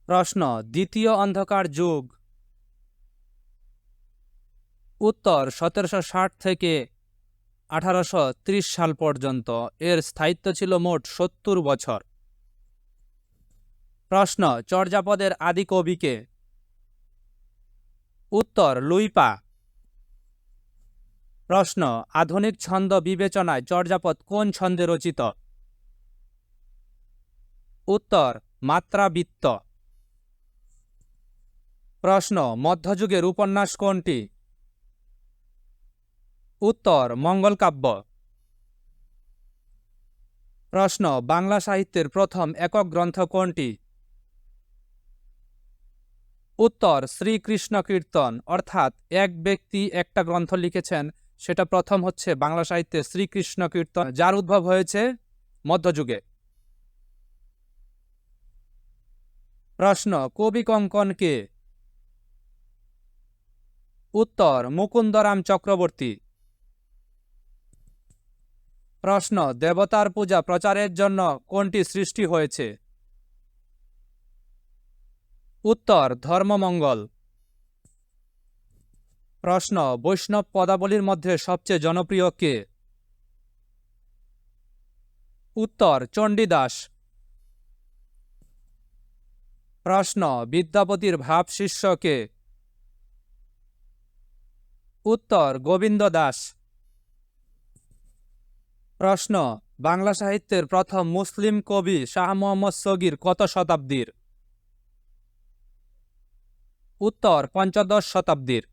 প্রশ্ন দ্বিতীয় অন্ধকার যুগ। উত্তর 1760 থেকে 1830 সাল পর্যন্ত। এর স্থায়িত্ব ছিল মোট 70 বছর। প্রশ্ন চর্যাপদের আদি কবি কে? উত্তর লুইপা। প্রশ্ন আধুনিক ছন্দ বিবেচনায় চর্যাপদ কোন ছন্দে রচিত? উত্তর মাত্রাবৃত্ত। প্রশ্ন মধ্যযুগের উপন্যাস কোনটি? উত্তর মঙ্গলকাব্য। প্রশ্ন বাংলা সাহিত্যের প্রথম একক গ্রন্থ কোনটি? উত্তর শ্রীকৃষ্ণ কীর্তন, অর্থাৎ এক ব্যক্তি একটা গ্রন্থ লিখেছেন, সেটা প্রথম হচ্ছে বাংলা সাহিত্যে শ্রীকৃষ্ণ কীর্তন, যার উদ্ভব হয়েছে মধ্যযুগে। প্রশ্ন কবি কঙ্কন কে? উত্তর মুকুন্দরাম চক্রবর্তী। প্রশ্ন দেবতার পূজা প্রচারের জন্য কোনটি সৃষ্টি হয়েছে? উত্তর ধর্মমঙ্গল। প্রশ্ন বৈষ্ণব পদাবলীর মধ্যে সবচেয়ে জনপ্রিয় কে? উত্তর চণ্ডীদাস। প্রশ্ন বিদ্যাপতির ভাব শিষ্য কে? উত্তর গোবিন্দ দাস। প্রশ্ন বাংলা সাহিত্যের প্রথম মুসলিম কবি শাহ মোহাম্মদ সগীর কত শতাব্দীর? উত্তর পঞ্চদশ শতাব্দীর।